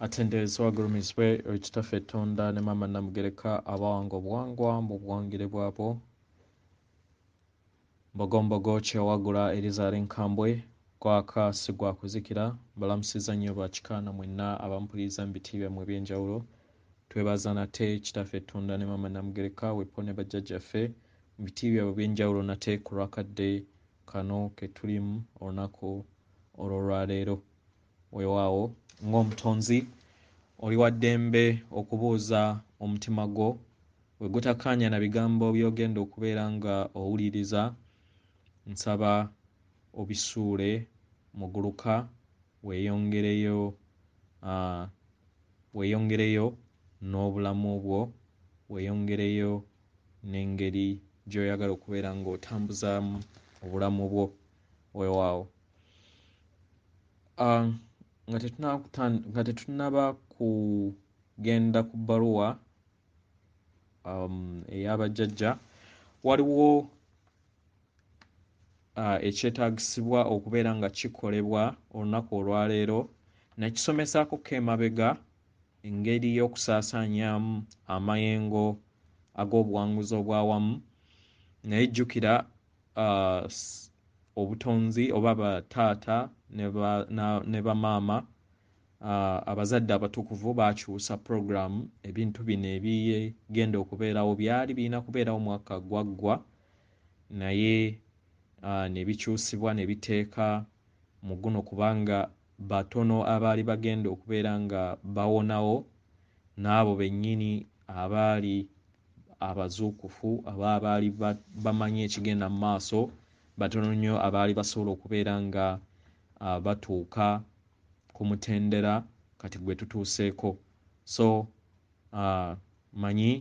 Attenders wagulumizibwe ekitaffe Ettonda ne Maama Namugereka abawanga obuwangwa mu buwangire bwabwo mbogombogo kyewagula Elizari Nkambwe gwaka si gwa kuzikira balamusiza nnyo bakikaana mwenna abampuliriza mu biti byammwe eby'enjawulo twebaza nate kitaffe Ettonda ne Maama Namugereka wepo ne bajjajjaffe mu biti byabwe eby'enjawulo nate ku lwakadde kano ke tulimu olunaku olw'olwaleero weewaawo ng'omutonzi oli wa ddembe okubuuza omutima gwo we gutakkaanya na bigambo by'ogenda okubeera nga owuliriza nsaba obisuule muguluka weeyongereyo n'obulamu bwo weeyongereyo n'engeri gy'oyagala okubeera ng'otambuzaamu obulamu bwo weewaawo. Nga tetunnaba kugenda ku bbaluwa ey'abajjajja waliwo ekyetaagisibwa okubeera nga kikolebwa olunaku olwaleero nakisomesaako emabega engeri y'okusaasaanyamu amayengo ag'obuwanguzi obwawamu naye jjukira obutonzi oba bataata ne bamaama abazadde abatukuvu baakyusa puroguramu ebintu bino ebigenda okubeerawo byali birina kubeerawo mwaka gwaggwa naye ne bikyusibwa ne biteeka mu guno kubanga batono abaali bagenda okubeera nga bawonawo n'abo bennyini abaali abazuukufu abaali bamanyi ekigenda mu maaso batono nnyo abaali basobola okubeera nga batuuka ku mutendera kati gwe tutuuseeko so manyi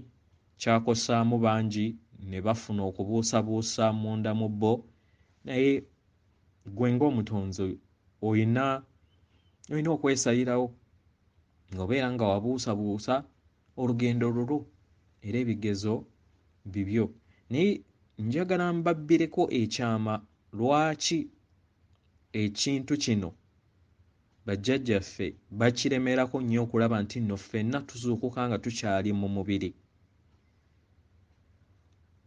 kyakosaamu bangi ne bafuna okubuusabuusa munda mu bo naye gwe ng'omutonzi olina okwesalirawo ng'obeera nga wabuusabuusa olugendo lulwo era ebigezo bibyo naye njagala mbabbireko ekyama lwaki ekintu kino bajjajjaffe bakiremerako nnyo okulaba nti nno ffenna tuzuukuka nga tukyali mu mubiri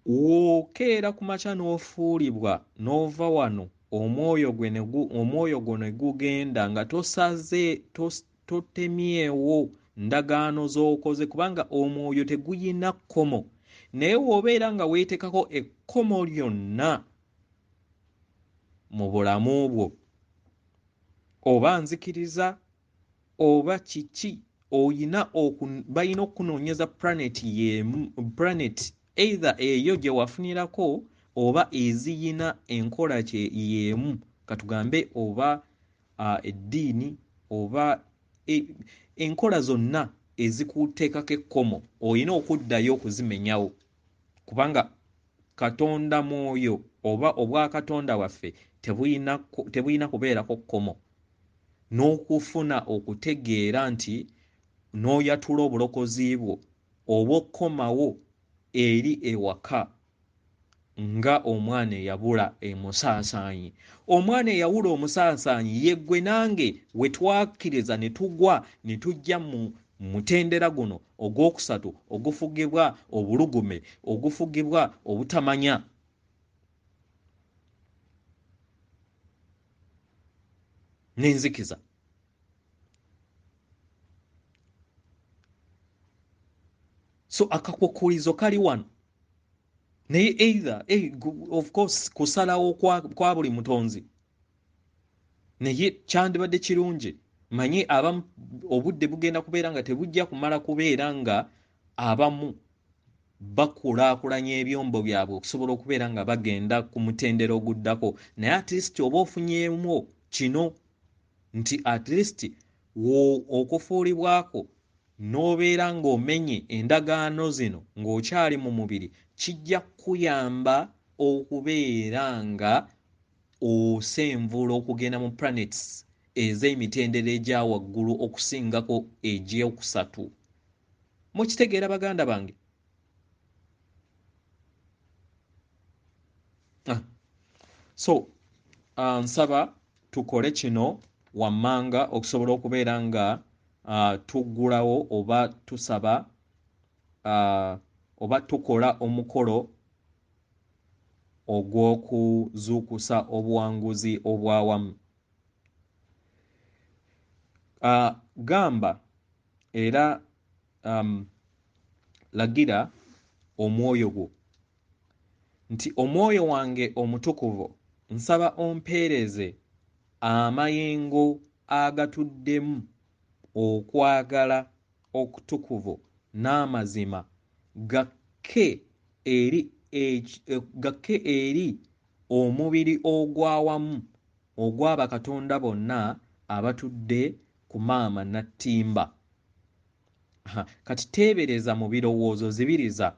wookeera ku makya n'ofuulibwa n'ova wano omwoyo gwo ne gugenda nga totemyewo ndagaano z'okoze kubanga omwoyo teguyina kkomo naye w'obeera nga weetekako ekkomo lyonna mu bulamu bwo oba nzikiriza oba kiki balina okunoonyeza planet either eyo gye wafunirako oba eziyina enkola y'emu katugambe oba eddiini oba enkola zonna ezikuteekako ekkomo olina okuddayo okuzimenyawo kubanga katonda mwoyo oba obwakatonda bwaffe tebulina kubeerako kkomo n'okufuna okutegeera nti n'oyatula obulokozi bwo oba okkomawo eri ewaka nga omwana eyabula emusaasaanyi omwana eyawula omusaasaanyi yeggwe nange we twakkiriza ne tugwa ne tujja mu mutendera guno ogwokusatu ogufugibwa obulugume ogufugibwa obutamanya n'enzikiza so akakwakkulizo kali wano naye either of course kusalawo kwa buli mutonzi naye kyandibadde kirungi manyi abamu obudde bugenda kubeera nga tebujja kumala kubeera nga abamu bakulaakulanya ebyombo byabwe okusobola okubeera nga bagenda ku mutendera oguddako naye at least oba ofunyemu kino nti at least okufuulibwako n'obeera ng'omenye endagaano zino ng'okyali mu mubiri kijja kuyamba okubeera nga osenvula okugenda mu planets ez'emitendera egya waggulu okusingako egy'okusatu mukitegeera baganda bange so nsaba tukole kino wammanga okusobola okubeera nga tuggulawo oba tusaba oba tukola omukolo ogw'okuzuukusa obuwanguzi obwawamu. Gamba era lagira omwoyo gwo nti omwoyo wange omutukuvu nsaba ompeereze amayengo agatuddemu okwagala okutukuvu n'amazima gakke eri omubiri ogwawamu ogw'abakatonda bonna abatudde ku maama nattimba. Kati teebereza mu birowoozo, zibiriza,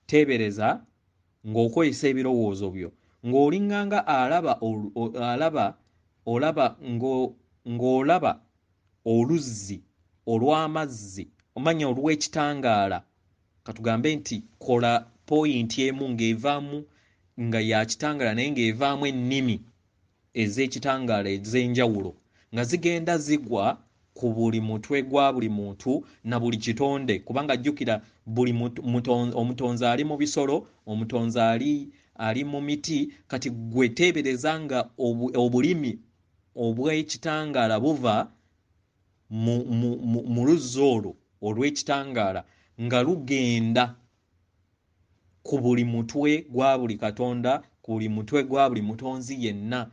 teebereza ng'okozesa ebirowoozo byo ng'olinganga ng'olaba oluzzi olw'amazzi, omanya olw'ekitangaala, katugambe nti kola poyinti emu ng'evaamu nga ya kitangaala naye ng'evaamu ennimi ez'ekitangaala ez'enjawulo nga zigenda zigwa ku buli mutwe gwa buli muntu na buli kitonde, kubanga jjukira buli omutonzi ali mu bisolo, omutonzi ali mu miti. Kati gwe teebereza nga obulimi obw'ekitangaala buva mu luzzi olwo olw'ekitangaala nga lugenda ku buli mutwe gwa buli katonda, ku buli mutwe gwa buli mutonzi yenna.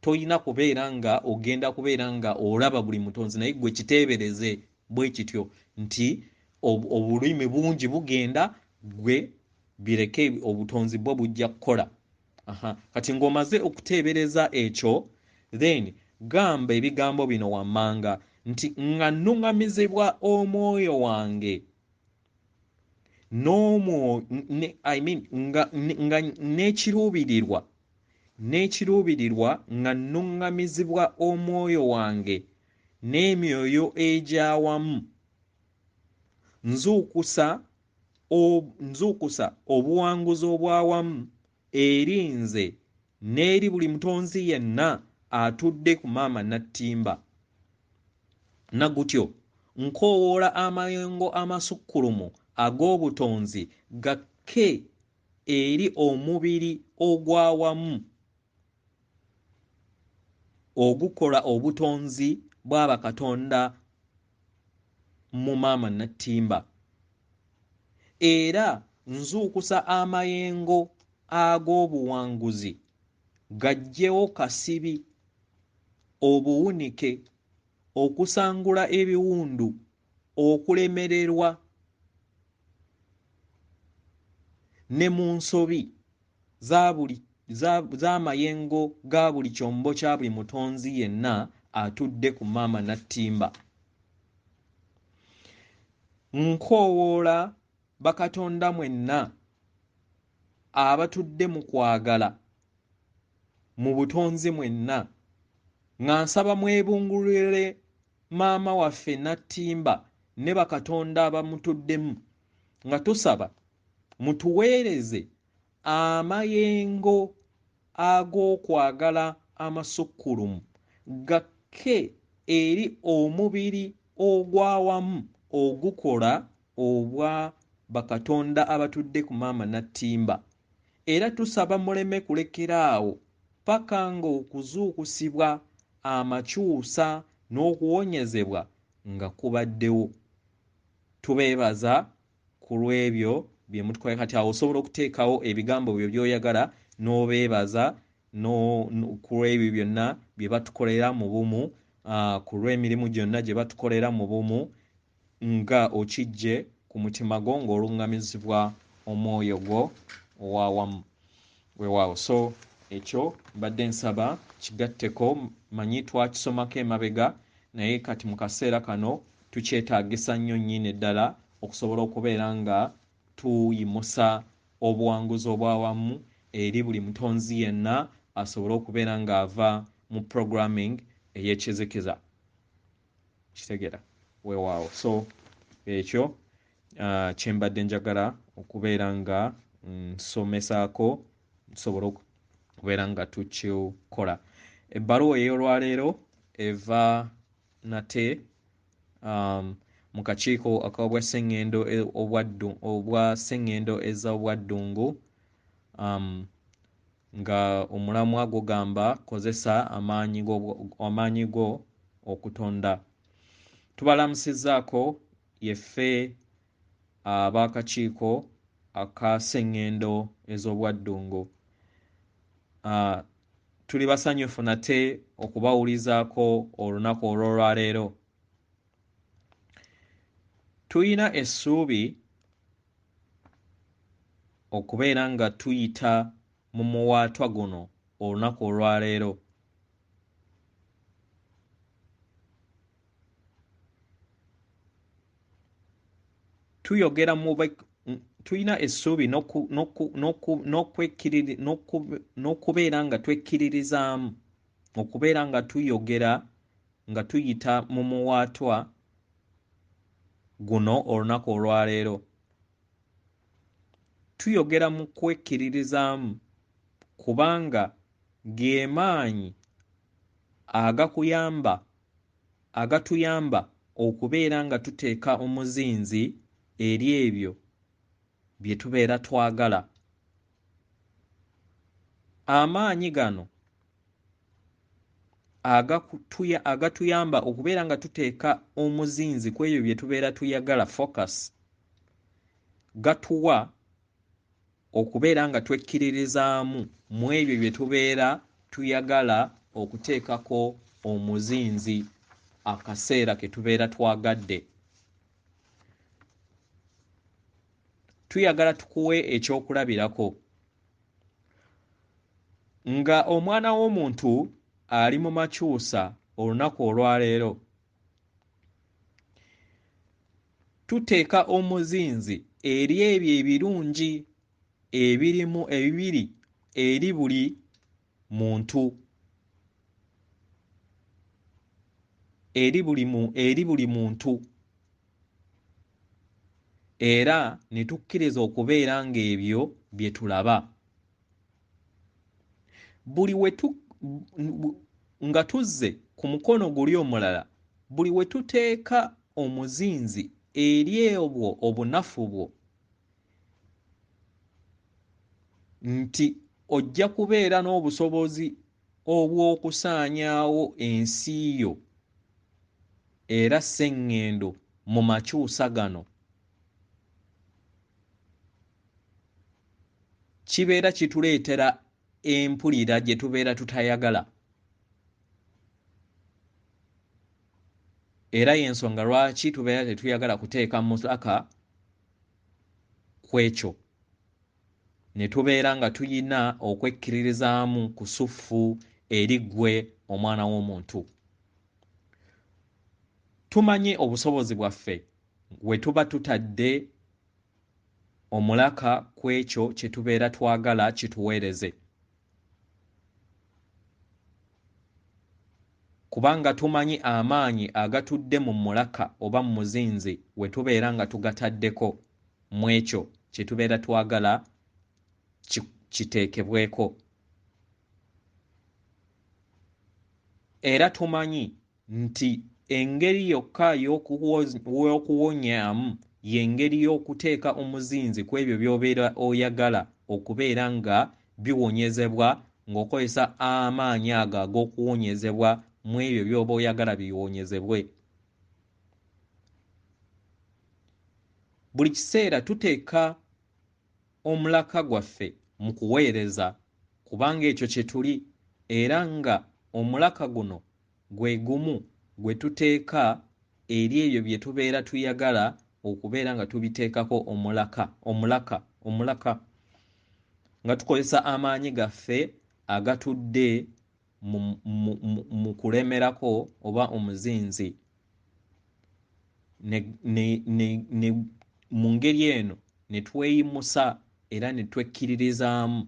Toyina kubeera nga ogenda kubeera nga olaba buli mutonzi, naye gwe kiteebereze bwe kityo nti obulimi bungi bugenda, gwe bireke obutonzi bwo bujja kukola. Kati ng'omaze okuteebereza ekyo, then gamba ebigambo bino wammanga nti nga nnuŋŋamizibwa omwoyo wange nga n'ekiruubirirwa nga nnuŋŋamizibwa omwoyo wange n'emyoyo egyawamu, nzuukusa obuwanguzi obwawamu eri nze n'eri buli mutonzi yenna atudde ku maama nattimba. Nagutyo nkoowoola amayengo amasukkulumu ag'obutonzi gakke eri omubiri ogwawamu ogukola obutonzi bw'abakatonda mu maama nattimba. Era nzuukusa amayengo ag'obuwanguzi gaggyewo kasibi, obuwunike, okusangula ebiwundu, okulemererwa ne mu nsobi z'amayengo ga buli kyombo kya buli mutonzi yenna atudde ku maama nattimba. Nkoowoola bakatonda mwenna abatudde mu kwagala mu butonzi mwenna, nga nsaba mwebungulule maama waffe nattimba ne bakatonda abamutuddemu, nga tusaba mutuweereze amayengo ag'okwagala amasukkulumu gakke eri omubiri ogwawamu ogukola obwa bakatonda abatudde ku maama nattimba. Era tusaba muleme kulekeraawo paka ng'okuzuukusibwa, amakyusa n'okuwonyezebwa nga kubaddewo. Tubeebaza ku lw'ebyo bye mutukola. Kati awo osobola okuteekawo ebigambo byo by'oyagala n'obeebaza ku lw'ebyo byonna bye batukolera mu bumu, ku lw'emirimu gyonna gye batukolera mu bumu, nga okijje ku mutima gwo ng'oluŋŋamizibwa omwoyo gwo owawamu. Weewaawo. So ekyo mbadde nsaba kigatteko, manyi twakisomako emabega, naye kati mu kaseera kano tukyetaagisa nnyo nnyini ddala okusobola okubeera nga tuyimusa obuwanguzi obwawamu eri buli mutonzi yenna asobole okubeera ng'ava mu programming ey'ekizikiza. Kitegeera? Weewaawo. So ekyo kye mbadde njagala okubeera nga nsomesaako, nsobola okubeera nga tukikola. Ebbaluwa ey'olwaleero eva nate mu kakiiko ak'obwa Sengendo obwa Sengendo ez'obwa Ddungu nga omulamwa gugamba Kozesa Amanyiigo Okutonda. Tubalamusizaako yeffe ab'akakiiko aka Sengendo ez'obwa Ddungu. Tuli basanyufu nate okubawulizaako olunaku olw'olwaleero. Tuyina essuubi okubeera nga tuyita mu muwaatwa guno olunaku olwaleero. Tuyina essuubi n'okubeera nga twekkiririzaamu okubeera nga tuyogera nga tuyita mu muwaatwa guno olunaku olwaleero. Tuyogera mu kwekkiririzaamu kubanga ge maanyi agatuyamba okubeera nga tuteeka omuzinzi eri ebyo bye tubeera twagala. Amaanyi gano agatuyamba okubeera nga tuteeka omuzinzi ku ebyo bye tubeera tuyagala, focus, gatuwa okubeera nga twekkiririzaamu mu ebyo bye tubeera tuyagala okuteekako omuzinzi akaseera ke tubeera twagadde. Tuyagala tukuwe ekyokulabirako nga omwana w'omuntu ali mu makyusa olunaku olwaleero. Tuteeka omuzinzi eri ebyo ebirungi ebibiri eri buli muntu, eri buli muntu, era ne tukkiriza okubeera ng'ebyo bye tulaba. Buli nga tuzze ku mukono guli omulala, buli we tuteeka omuzinzi eri obwo obunafu bwo, nti ojja kubeera n'obusobozi obw'okusaanyaawo ensi yo era Sengendo mu makyusa gano. Kibeera kituleetera empulira gye tubeera tutayagala, era y'ensonga lwaki tubeera tetuyagala kuteeka mulaka ku ekyo, ne tubeera nga tuyina okwekkiririzaamu kusuffu eri ggwe omwana w'omuntu. Tumanye obusobozi bwaffe we tuba tutadde omulaka ku ekyo kye tubeera twagala kituweereze, kubanga tumanyi amaanyi agatudde mu mulaka oba mu muzinzi we tubeera nga tugataddeko mu ekyo kye tubeera twagala kiteekebweko. Era tumanyi nti engeri yokka y'okuwonyaamu y'engeri y'okuteeka omuzinzi ku ebyo by'obeera oyagala okubeera nga biwonyezebwa ng'okozesa amaanyi ago ag'okuwonyezebwa mu ebyo by'oba oyagala biwonyezebwe. Buli kiseera tuteeka omulaka gwaffe mu kuweereza kubanga ekyo kye tuli, era nga omulaka guno gwe gumu gwe tuteeka eri ebyo bye tubeera tuyagala okubeera nga tubiteekako omulaka nga tukozesa amaanyi gaffe agatudde mu kulemerako oba omuzinzi. Mu ngeri eno ne tweyimusa era ne twekkiririzaamu.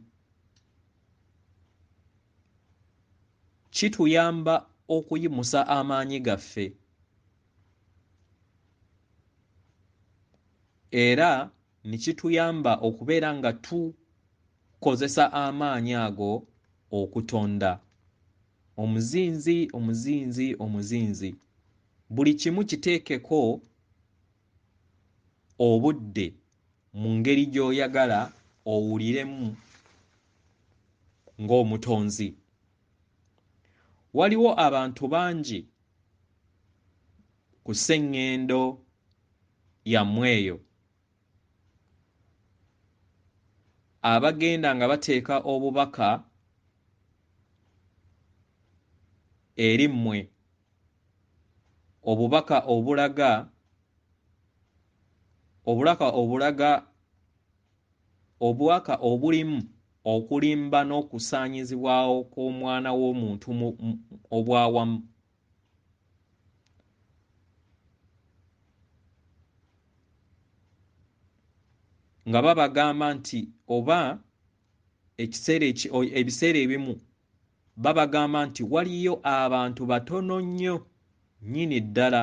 Kituyamba okuyimusa amaanyi gaffe era ne kituyamba okubeera nga tukozesa amaanyi ago okutonda. Omuzinzi. buli kimu kiteekeko obudde mu ngeri gy'oyagala owuliremu ng'omutonzi. Waliwo abantu bangi ku Sengendo yammwe eyo abagenda nga bateeka obubaka eri mmwe, obubaka obulimu okulimba n'okusaanyizibwawo kw'omwana w'omuntu obwawamu. Nga babagamba nti oba ebiseera ebimu babagamba nti waliyo abantu batono nnyo nnyini ddala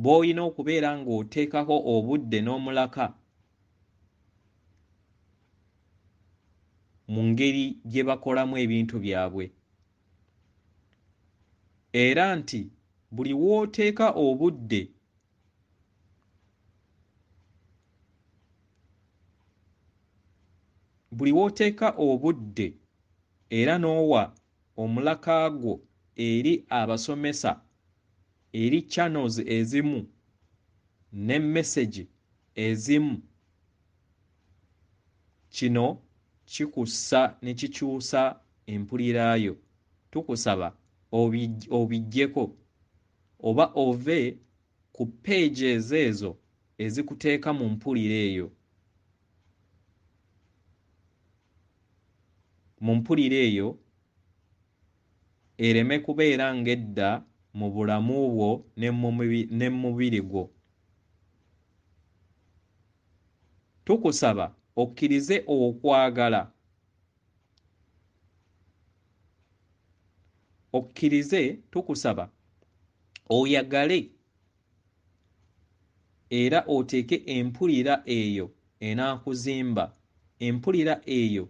b'olina okubeera ng'oteekako obudde n'omulaka mu ngeri gye bakolamu ebintu byabwe, era nti buli w'oteeka obudde era n'owa omulaka gwo eri abasomesa, eri channels ezimu ne message ezimu, kino kikussa ne kikyusa empuliraayo. Tukusaba obiggyeko oba ove ku pages ezo ezikuteeka mu mpulira eyo. Mu mpulira eyo ereme kubeera ng'edda mu bulamu bwo ne mu mubiri gwo. Tukusaba okkirize okwagala, tukusaba oyagale era oteeke empulira eyo enaakuzimba, empulira eyo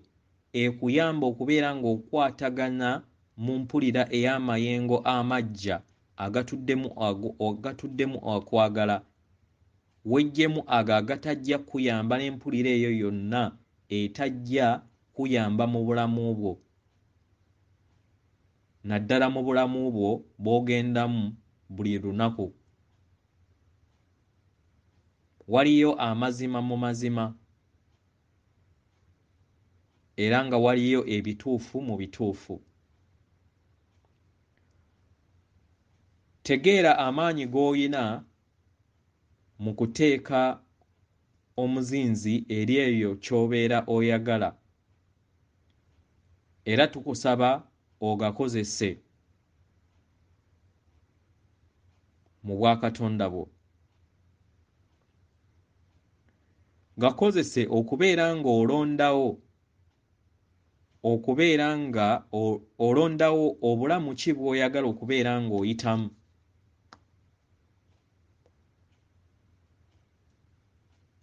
ekuyamba okubeera ng'okwatagana mu mpulira ey'amayengo amaggya agatuddemu okwagala, weggyemu ago agatajja kuyamba n'empulira eyo yonna etajja kuyamba mu bulamu bwo, naddala mu bulamu bwo bw'ogendamu buli lunaku. Waliyo amazima mu mazima era nga waliyo ebituufu mu bituufu. Tegeera amaanyi g'oyina mu kuteeka omuzinzi eri eyo ky'obeera oyagala, era tukusaba ogakozese mu bwakatonda bwo. Gakozese okubeera ng'olondawo obulamu ki bw'oyagala okubeera ng'oyitamu.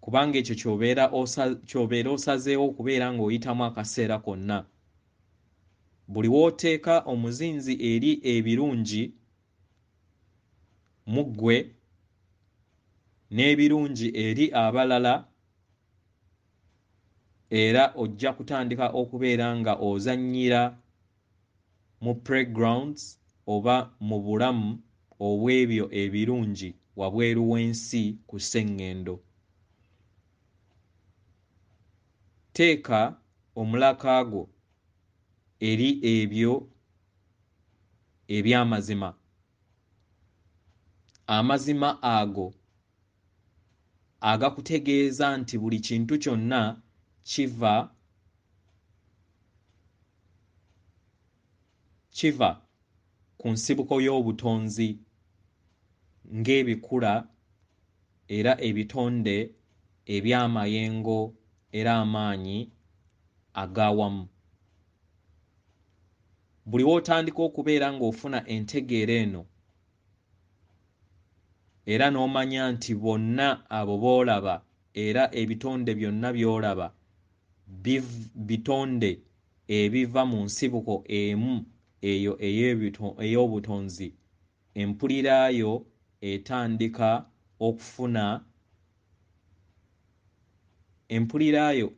Kubanga ekyo ky'obeera osazeewo okubeera ng'oyitamu akaseera konna. Buli w'oteeka omuzinzi eri ebirungi mu ggwe n'ebirungi eri abalala, era ojja kutandika okubeera nga ozannyira mu playgrounds oba mu bulamu obw'ebyo ebirungi wabweru w'ensi ku Sengendo. Teeka omulaka gwo eri ebyo eby'amazima. Amazima ago agakutegeeza nti buli kintu kyonna kiva ku nsibuko y'obutonzi ng'ebikula era ebitonde eby'amayengo era amaanyi ag'awamu. Buli w'otandika okubeera ng'ofuna entegeera eno era n'omanya nti bonna abo b'olaba era ebitonde byonna by'olaba bitonde ebiva mu nsibuko emu eyo ey'obutonzi empulirayo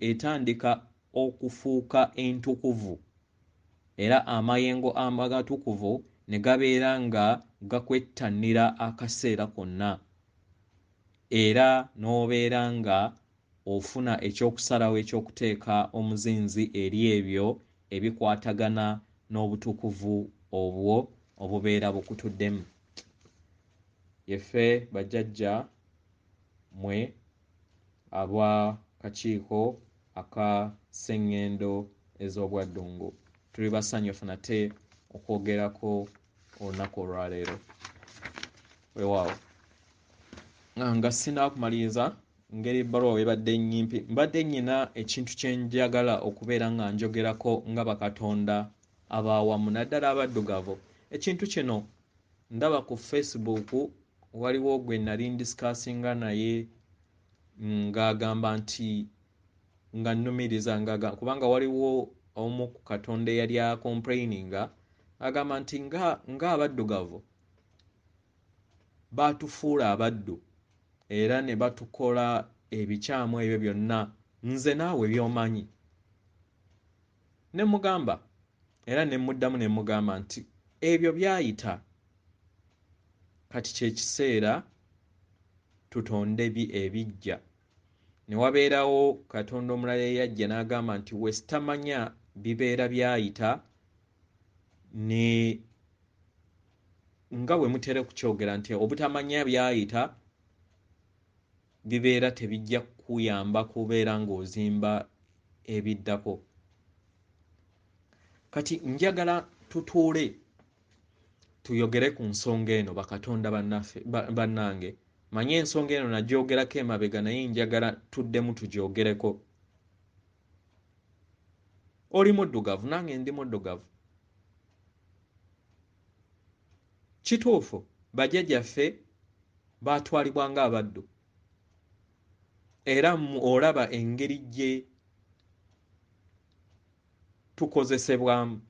etandika okufuuka entukuvu era amayengo amagatukuvu ne gabeera nga gakwettanira akaseera konna era n'obeera nga ofuna ekyokusalawo ekyokuteeka omuzinzi eri ebyo ebikwatagana n'obutukuvu obwo obubeera bukutuddemu. Yeffe bajjajja mwe Akakiiko aka Sengendo ez'obwa Ddungu tuli basanyufu nate okwogerako olunaku olwaleero. Weewaawo nga sinaakumaliriza ngeri bbaluwa webadde nnyimpi mbadde nnyina ekintu kye njagala okubeera nga njogerako nga bakatonda abaawamu naddala abaddugavu. Ekintu kino ndaba ku Facebook waliwo gwe nali ndisikasinga naye ng'agamba nti nga nnumiriza kubanga waliwo omu ku katonda eyali akomplaininga agamba nti ng'abaddugavu baatufuula abaddu era ne batukola ebikyamu ebyo byonna nze naawe by'omanyi. Ne mugamba era ne muddamu ne mugamba nti ebyo byayita kati kye kiseera tutonde ebijja. Ne wabeerawo katonda omulala eyajja n'agamba nti we sitamanya bibeera byayita ne nga bwe mutere kukyogera nti obutamanya byayita bibeera tebijja kuyamba kubeera ng'ozimba ebiddako. Kati njagala tutuule tuyogere ku nsonga eno bakatonda bannange. Manye ensonga eno nagyogerako emabega naye njagala tuddemu tugyogereko. Oli muddugavu nange ndi muddugavu. Kituufu bajjajjaffe baatwalibwa ng'abaddu era olaba engeri gye tukozesebwamu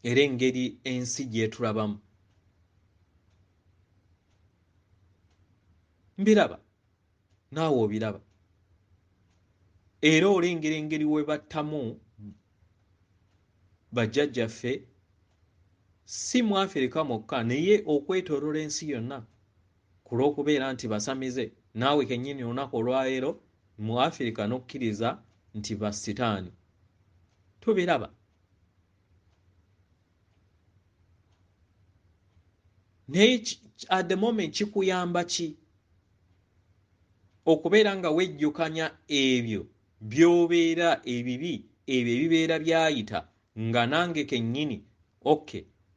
era engeri ensi gyetulabamu. Mbiraba naawe obiraba era olengera engeri we battamu bajjajjaffe si mu Afirika mwokka naye okwetooloola ensi yonna ku lw'okubeera nti basamize. Naawe kennyini olunaku olwaleero mu Afirika n'okkiriza nti basitaani tubiraba. Naye at the moment kikuyamba ki okubeera nga wejjukanya ebyo by'obeera ebibi ebyo ebibeera byayita nga nange kennyini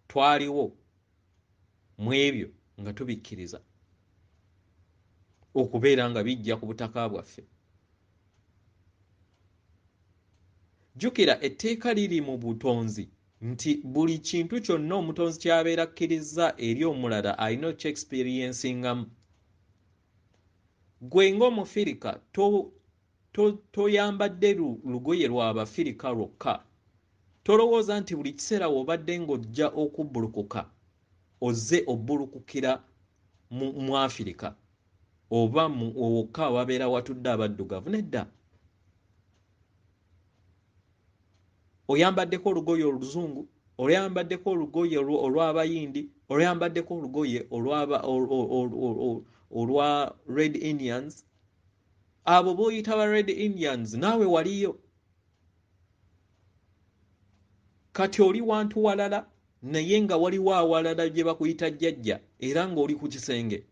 twaliwo mu ebyo nga tubikkiriza okubeera nga bijja ku butaka bwaffe. Jjukira etteeka liri mu butonzi nti buli kintu kyonna omutonzi ky'abeera akkiriza eri omulala alina okyexperiencingamu. Gwe ng'Omufirika toyambadde lugoye lw'Abafirika lwokka. Tolowooza nti buli kiseera w'obadde ng'ojja okubbulukuka ozze obbulukukira mu Afirika oba wokka awabeera watudde abaddugavu. Nedda. Oyambaddeko olugoye oluzungu, oyambaddeko olugoye olw'Abayindi, oyambaddeko olugoye olwa Red Indians. Abo b'oyita ba Red Indians naawe waliyo. Kati oli wantu walala naye nga waliwo awalala gye bakuyita jjajja era ng'oli ku kisenge.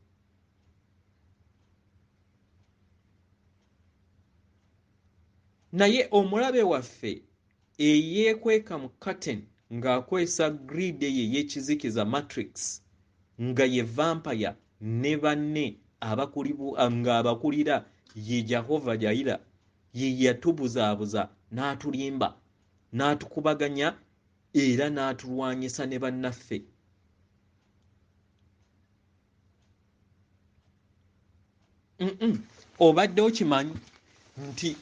Naye omulabe waffe eyeekweka mu curtain ng'akwesa grid ye y'ekizikiza Matrix nga ye vampire ne banne ng'abakulira ye Jehova Jaira ye yatubuzaabuza n'atulimba n'atukubaganya era n'atulwanyisa ne bannaffe. Obadde okimanyi nti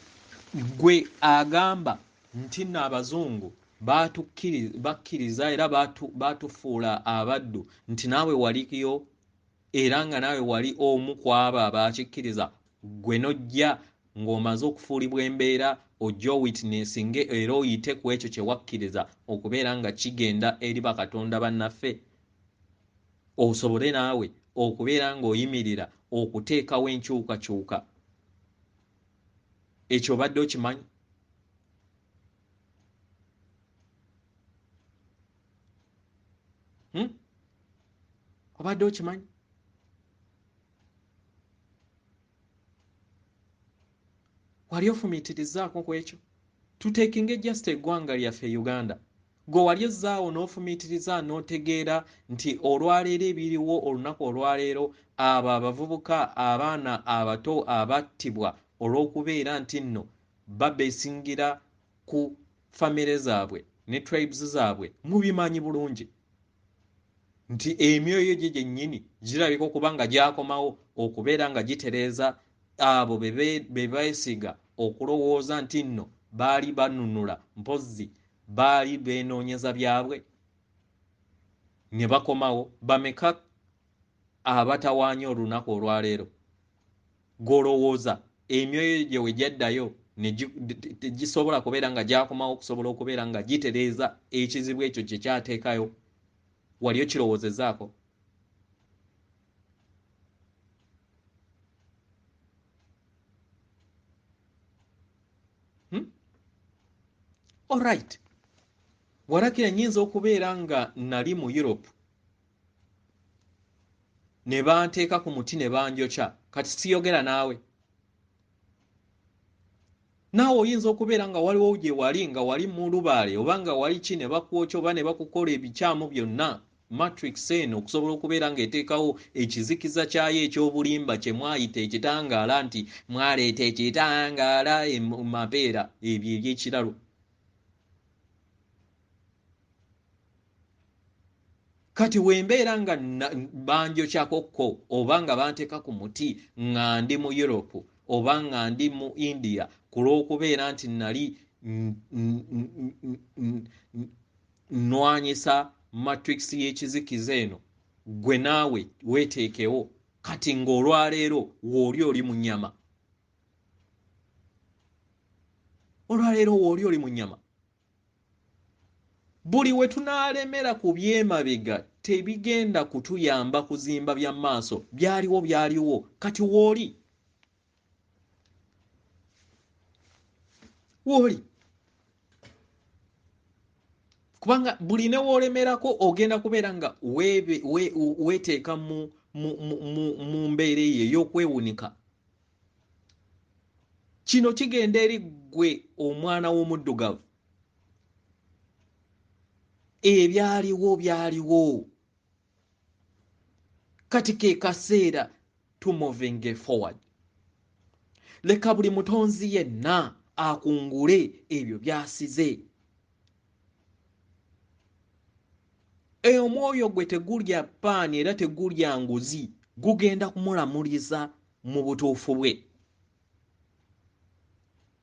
gwe agamba nti nno Abazungu bakkiriza era batufuula abaddu nti naawe waliyo era nga naawe wali omu ku abo abakikkiriza gwe nojja ng'omaze okufuulibwa embeera ojja owitnessinge era oyite ku ekyo kye wakkiriza okubeera nga kigenda eri bakatonda bannaffe osobole naawe okubeera ng'oyimirira okuteekawo enkyukakyuka. Ekyo obadde okimanyi? Obadde okimanyi? Wali ofumiitirizaako ku ekyo? Tuteekinge just eggwanga lyaffe Uganda. Gwe wali ozzaawo n'ofumiitiriza n'otegeera nti olwaleero ebiriwo olunaku olwaleero abo abavubuka abaana abato abattibwa olw'okubeera nti nno babeesingira ku famire zaabwe ne tribes zaabwe mubimanyi bulungi nti emyoyo gye gyennyini girabika okuba nga gyakomawo okubeera nga gitereeza abo be beesiga okulowooza nti nno baali banunula mpozzi baali beenoonyeza byabwe ne bakomawo. Bameka abatawaanya olunaku olwaleero gw'olowooza emyoyo gye we gyaddayo gisobola kubeera nga gyakomawo okusobola okubeera nga gitereeza ekizibu ekyo kye kyateekayo? Wali okirowoozezaako? Alright. Warakira nnyinza okubeera nga nali mu Europe ne banteeka ku muti ne banjokya, kati siyogera naawe. Naawe oyinza okubeera nga waliwo gye wali nga wali mu lubaale oba nga wali ki ne bakwokya oba ne bakukola ebikyamu byonna matrix eno okusobola okubeera ng'eteekawo ekizikiza kyayo ekyobulimba kye mwayita ekitangaala nti mwaleeta ekitangaala mu mapeera ebyo eby'ekiralo. Kati wembeera nga banjokyakokko oba nga banteeka ku muti nga ndi mu Europe oba nga ndi mu India ku lw'okubeera nti nali nnwanyisa matrix y'ekizikiza eno, gwe naawe weeteekewo kati ng'olwaleero wooli oli mu nnyama. Olwaleero wooli oli mu nnyama. Buli we tunaalemera ku byemabega tebigenda kutuyamba kuzimba bya maaso. Byaliwo kati wooli kubanga buli ne woolemerako ogenda kubeera nga weeteeka mu mbeera eyo ey'okwewunika. Kino kigenda eri ggwe omwana w'omuddugavu. Byaliwo kati ke kaseera to moving forward. Leka buli mutonzi yenna akungule ebyo byasize. Omwoyo gwe tegulya paani era tegulya nguzi, gugenda kumulamuliza mu butuufu bwe.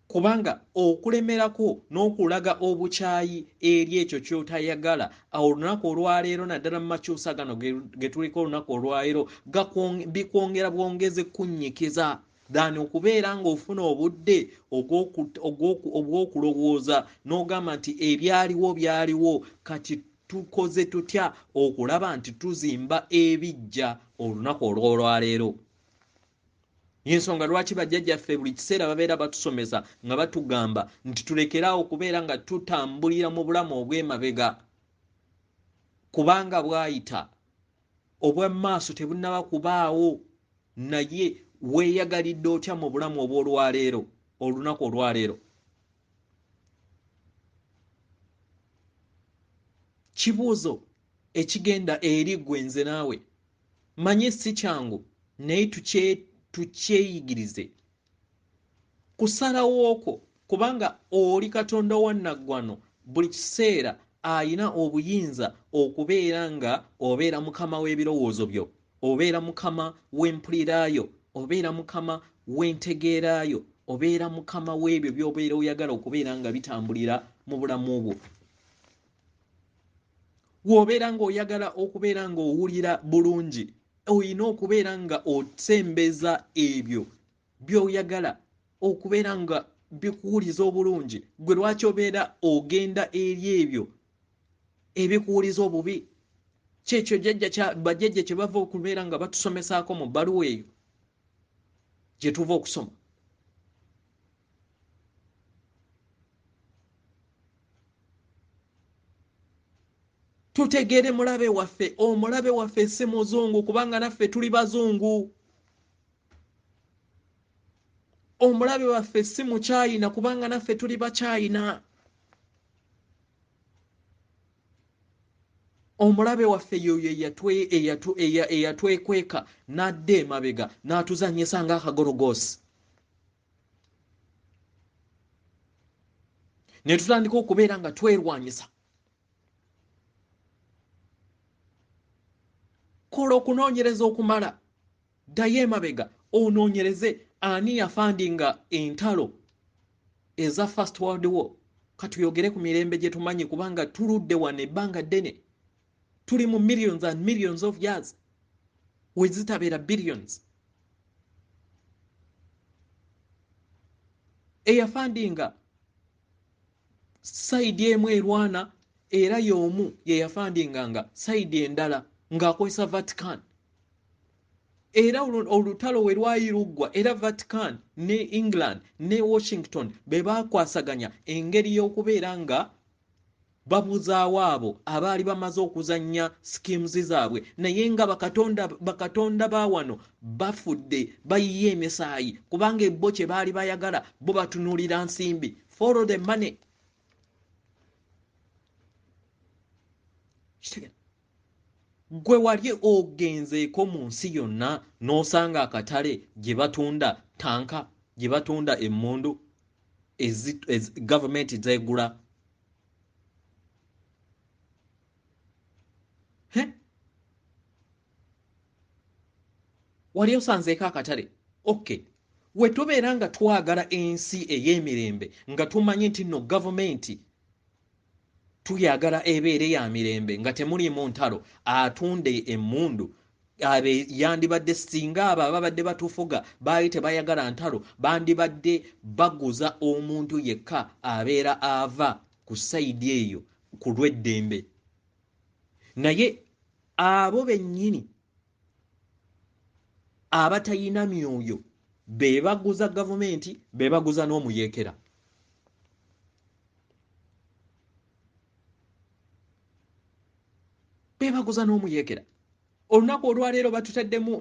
Kubanga okulemerako n'okulaga obukyayi eri ekyo ky'otayagala olunaku olwaleero naddala mu makyusa gano ge tuliko olunaku olwaleero bikwongera bwongeze kunnyikiza ddaani okubeera ng'ofuna obudde obw'okulowooza n'ogamba nti byaliwo kati tukoze tutya okulaba nti tuzimba ebijja olunaku olw'olwaleero. Y'ensonga lwaki bajjajjaffe buli kiseera babeera batusomesa nga batugamba nti tulekeraawo okubeera nga tutambulira mu bulamu obw'emabega kubanga bwayita obw'amaaso tebunnaba kubaawo, naye weeyagalidde otya mu bulamu obw'olwaleero olunaku olwaleero? Kibuuzo ekigenda eri ggwe nze naawe. Manye si kyangu naye tukyeyigirize kusalawo okwo kubanga oli Katonda wa nnaggwano buli kiseera ayina obuyinza okubeera nga obeera mukama w'ebirowoozo byo, obeera mukama w'empuliraayo, obeera mukama w'entegeeraayo, obeera mukama w'ebyo by'obeera oyagala okubeera nga bitambulira mu bulamu bwo. Wobeera ng'oyagala okubeera ng'owulira bulungi oyina okubeera nga osembeza ebyo by'oyagala okubeera nga bikuwuliza obulungi. Gwe lwaki obeera ogenda eri ebyo ebikuwuliza obubi? Kyekyo bajjajja kye bava okubeera nga batusomesaako mu bbaluwa eyo gye tuva okusoma. Tutegeere mulabe waffe, omulabe waffe si muzungu kubanga naffe tuli bazungu. Omulabe waffe si mu China kubanga naffe tuli ba China. Omulabe waffe yoyo eyatwekweka n'adda emabega n'atuzannyisa ng'akagologosi. Ne tutandika okubeera nga twerwanyisa. Kola okunoonyereza okumala. Ddayo emabega onoonyereze ani yafandinga entalo eza First World War. Katuyogere ku mirembe gye tumanyi kubanga tuludde wano ebbanga ddene. Tuli mu millions and millions of years. Wezitabeera billions. Eyafandinga sayidi emu erwana era y'omu ye yafandinganga sayidi endala ng'akozesa Vatican. Era olutalo we lwayiruggwa era Vatican ne England ne Washington be baakwasaganya engeri y'okubeera nga babuzaawo abo abaali bamaze okuzannya schemes zaabwe, naye nga bakatonda ba wano bafudde bayiye emisaayi kubanga ebbo kye baali bayagala bo batunuulira nsimbi. Follow the money. Gwe wali ogenzeeko mu nsi yonna n'osanga akatale gye batunda tanka, gye batunda emmundu gavumenti zeegula. Wali osanzeeko akatale? Okay. We tubeera nga twagala ensi ey'emirembe nga tumanyi nti nno gavumenti tuyagala ebeere ya mirembe nga temulimu ntalo, atunde emmundu abe yandibadde singa abo ababadde batufuga baali tebayagala ntalo bandibadde baguza omuntu yekka abeera ava ku sayidi eyo ku lw'eddembe. Naye abo bennyini abatayina myoyo be baguza gavumenti, be baguza n'omuyeekera. Bebaguza n'omuyeekera. Olunaku olwaleero batutaddemu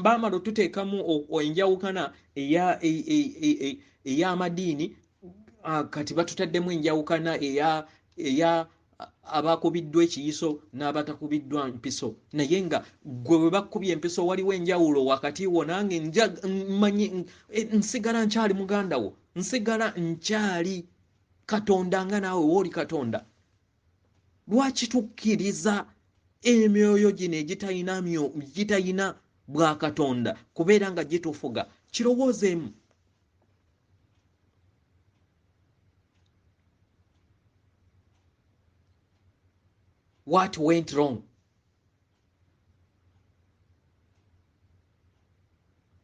baamala otuteekamu enjawukana ey'amadiini, kati batutaddemu enjawukana eya abakubiddwa ekiyiso n'abatakubiddwa mpiso. Naye nga gwe bwe bakubye empiso waliwo enjawulo wakati wo nange mmanyi nsigala nkyali muganda wo, nsigala nkyali Katonda nga naawe wooli Katonda. Lwaki tukkiriza emyoyo gino egitayina bwa Katonda kubeera nga gitufuga? Kirowoozeemu. What went wrong?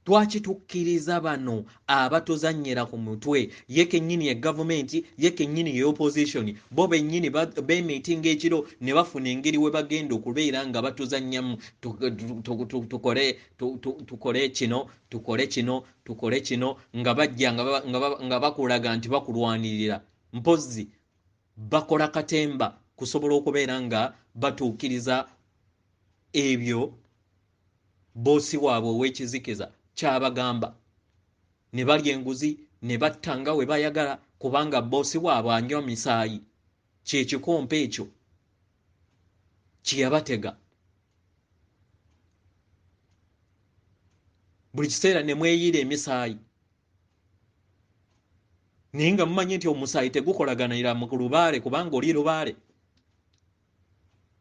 Lwaki tukkiriza bano abatuzannyira ku mutwe? Ye kennyini ye gavumenti, ye kennyini ye opposition, bo bennyini beemiitinga ekiro ne bafuna engeri we bagenda okubeera nga batuzannyamu. Tukole kino, tukole kino, nga bajja nga bakulaga nti bakulwanirira. Mpozzi bakola katemba kusobola okubeera nga batuukiriza ebyo boosi waabwe ow'ekizikiza kyabagamba. Ne balya enguzi ne battanga we bayagala kubanga boosi waabwe anywa misaayi. Kyekikompe ekyo kyeyabatega. Buli kiseera ne mweyiira emisaayi. Naye nga mumanyi nti omusaayi tegukolaganira mu lubaale kubanga oli lubaale.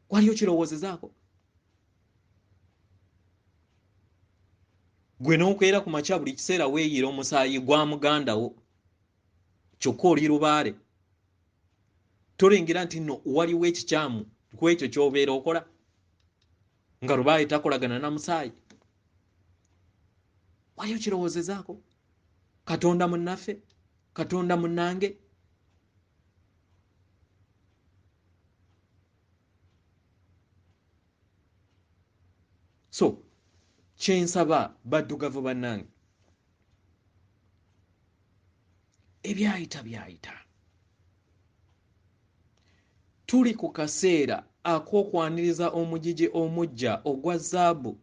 Wali okirowoozezaako? Gwe n'okwera ku makya buli kiseera weeyiira omusaayi gwa muganda wo kyokka oli lubaale. Tolengera nti nno waliwo ekikyamu ku ekyo ky'obeera okola nga Lubaayi takolagana na musaayi. Wali okirowoozezaako? Katonda munnaffe, Katonda munnange. So kyensaba baddugavu bannange, ebyayita byayita. Tuli ku kaseera ak'okwaniriza omugigi omujja ogwa zaabu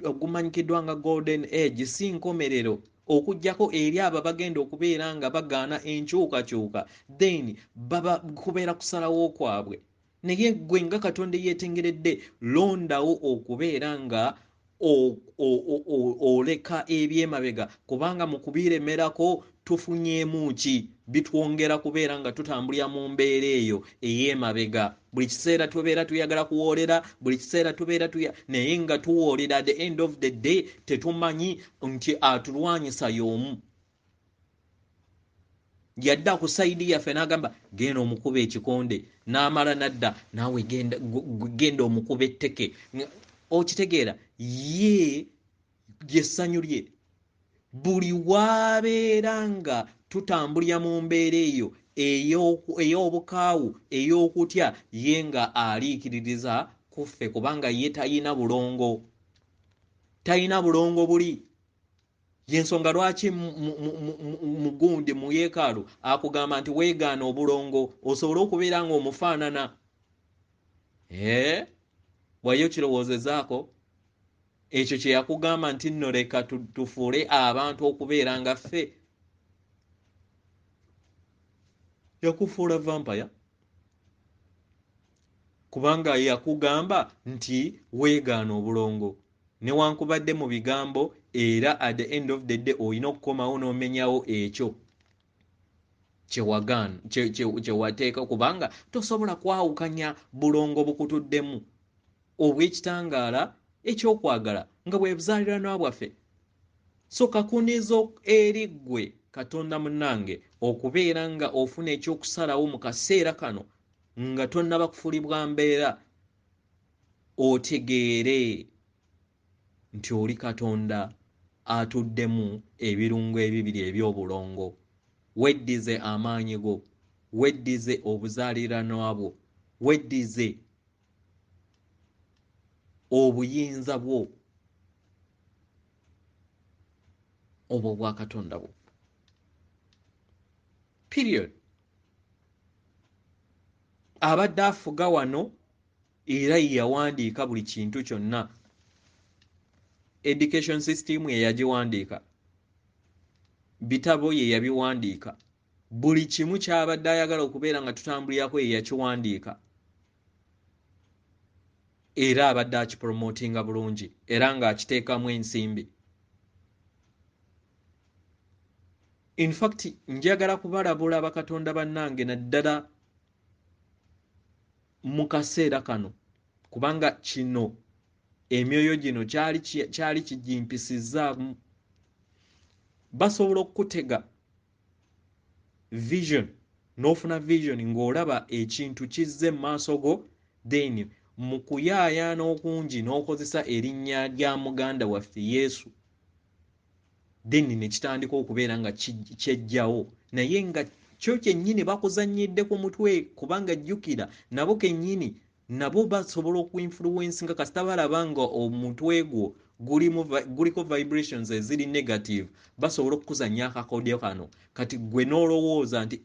ogumanyikiddwa nga golden age, si nkomerero okujjako eri abo bagenda okubeera nga bagaana enkyukakyuka, then kubeera kusalawo kwabwe. Naye gwe nga Katonda yeetengeredde, londawo okubeera nga oleka ebyemabega, kubanga mu kubiremerako tufunyeemu ki? Bitwongera kubeera nga tutambulira mu mbeera eyo ey'emabega. Buli kiseera tubeera tuyagala kuwoolera, buli kiseera tubeera naye nga tuwoolera, at the end of the day tetumanyi nti atulwanyisa y'omu. Yadda ku sayidi yaffe n'agamba genda omukuba ekikonde, n'amala nadda naawe genda omukuba etteke. Okitegeera, ye essanyu lye. Buli wabeera nga tutambulira mu mbeera eyo ey'obukaawu, ey'okutya, ye nga aliikiririza kuffe, kubanga ye talina bulongo. Talina bulongo buli. Yensonga lwaki mugundi mu yeekaalu akugamba nti weegaana obulongo osobole okubeera nga omufaanana. Wayo kirowoozezaako? Ekyo kye yakugamba nti nno leka tufuule abantu okubeera nga ffe. Yakufuula vampire kubanga yakugamba nti weegaana obulongo. Newankubadde mu bigambo, era at the end of the day olina okukomawo n'omenyawo ekyo kyewateeka, kubanga tosobola kwawukanya bulongo bukutuddemu obw'ekitangaala ekyokwagala nga bwe buzaaliranwa bwaffe. So kakunizo eri ggwe Katonda munnange okubeera nga ofuna ekyokusalawo mu kaseera kano nga tonnaba kufuulibwa mbeera, otegeere nti oli Katonda atuddemu ebirungo ebibiri eby'obulongo. Weddize amaanyi go, weddize obuzaaliranwa bwo, weddize obuyinza bwo obwo bwa Katonda bwo. Period. Abadde afuga wano era yawandiika buli kintu kyonna. Education system ye yagiwandiika, bitabo ye yabiwandiika, buli kimu kyabadde ayagala okubeera nga tutambulirako ye yakiwandiika, era abadde akipromotinga bulungi era ng'akiteekamu ensimbi. In fact, njagala kubalabula bakatonda bannange naddala mu kaseera kano, kubanga kino emyoyo gino kyali kigimpisizzaamu. Basobola okutega vision, n'ofuna vision ng'olaba ekintu kizze mu maaso go, then mu kuyaayaana okungi n'okozesa erinnya lya muganda waffe Yesu, then ne kitandika okubeera nga kyejjawo, naye nga kyo kyennyini bakuzannyidde ku mutwe, kubanga jjukira nabo kennyini nabo basobola okuinfluence nga kasita balaba nga omutwe gwo guliko vibrations eziri negative, basobola okukuzannya akakodyo kano. Kati gwe n'olowooza nti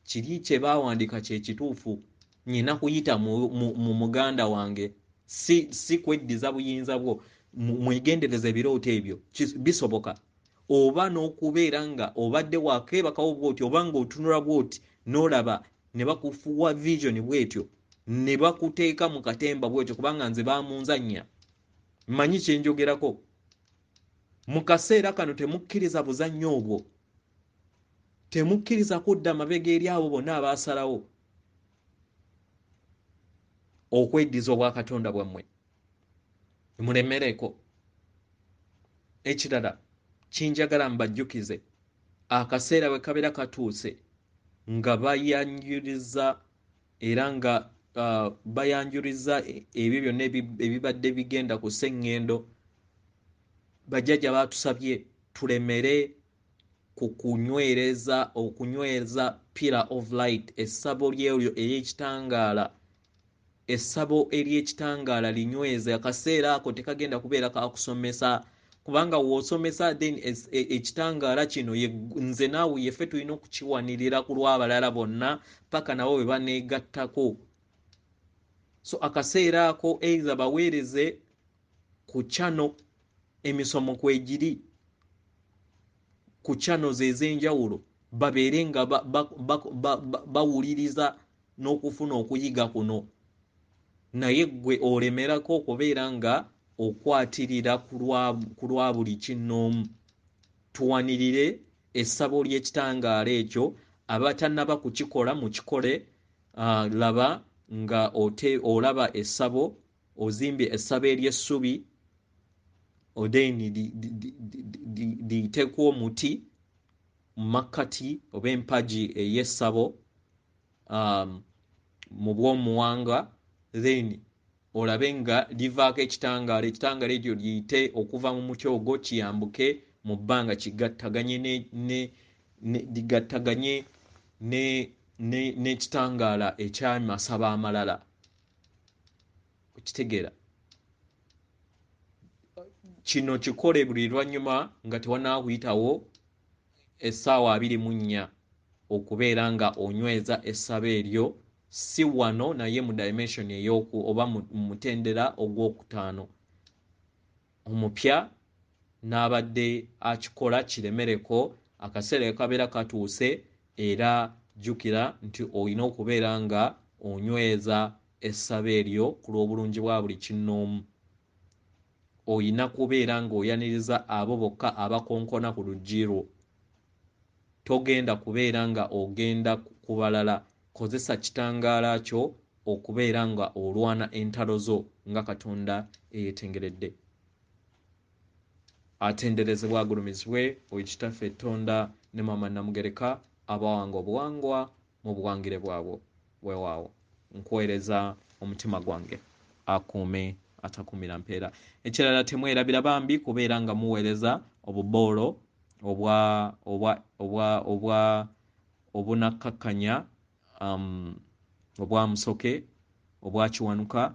kiri kye baawandiika kye kituufu, nyina kuyita mu muganda wange, si kweddiza buyinza bwo. Mwegendereza ebirooto ebyo, bisoboka. Oba n'okubeera nga obadde wakeebakawo bw'oti, oba ng'otunula bw'oti n'olaba ne bakufuwa vision bw'etyo, ne bakuteeka mu katemba bw'etyo, kubanga nze baamunzannya. Mmanyi kye njogerako. Mu kaseera kano temukkiriza buzannyo obwo, temukkiriza kudda mabega eri abo bonna abaasalawo okweddiza obwa Katonda bwammwe. Mulemereko. Ekirala kinjagala mbajjukize, akaseera bwe kabeera katuuse nga bayanjuriza era nga bayanjuriza ebyo byonna ebibadde bigenda ku Sengendo. Bajjajja batusabye tulemere okunyweza pillar of light, essabo lyeryo ery'ekitangaala, essabo ery'ekitangaala linyweze. Akaseera ako tekagenda kubeera kakusomesa, kubanga w'osomesa then ekitangaala kino nze naawe yeffe tulina okukiwanirira ku lw'abalala bonna paka nabo bwe baneegattako. So akaseera ako eiza baweereze ku channel emisomo kwegiri, ku channels ez'enjawulo, babeere nga bawuliriza n'okufuna okuyiga kuno. Naye gwe olemerako okubeera nga okwatirira ku lwa buli kinnoomu. Tuwanirire essabo ly'ekitangaala ekyo. Abatannaba kukikola mukikole. Laba nga olaba essabo, ozimbye essabo ery'essubi, odeni litekwa omuti mu makkati oba empagi ey'essabo mu bw'omuwanga, then olabe nga livaako ekitangaala. Ekitangaala ekyo liyite okuva mu muti ogwo kiyambuke mu bbanga ligattaganye n'ekitangaala ekyamasaba amalala. Okitegeera? Kino kikole buli lwanyuma nga tewannaakuyitawo essaawa 24 okubeera nga onyweza essabo eryo, si wano naye mu dimension oba mu mutendera ogwokutaano. Omupya n'abadde akikola kiremereko, akaseera kabeera katuuse, era jjukira nti olina okubeera nga onyweza essabo eryo ku lw'obulungi bwa buli kinnoomu. Oyina kubeera ng'oyaniriza abo bokka abakonkona ku luggi lwo. Togenda kubeera nga ogenda ku balala. Kozesa kitangaala kyo okubeera nga olwana entalo zo nga Katonda eyeetengeredde. Atenderezebwa agulumizibwe oyo Kitaffe Tonda ne Maama Namugereka abawanga obuwangwa mu buwangire bwabwe. Weewaawo nkuweereza omutima gwange akuume atakumira mpeera. Ekirala temwerabira bambi kubeera nga muweereza obuboolo obunakkakkanya, obwa musoke, obwa kiwanuka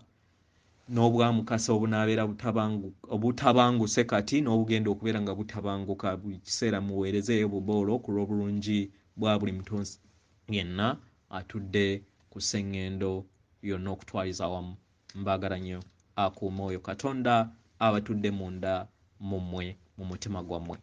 n'obwa mukasa obunaabeera obutabanguse kati n'obugenda okubeera nga butabanguka. Buli kiseera muweerezeeyo obuboolo ku lw'obulungi bwa buli mutonzi yenna atudde ku Sengendo yonna okutwaliza awamu. Mbaagala nnyo. Akuuma oyo Katonda abatudde munda mu mmwe mu mutima gwammwe.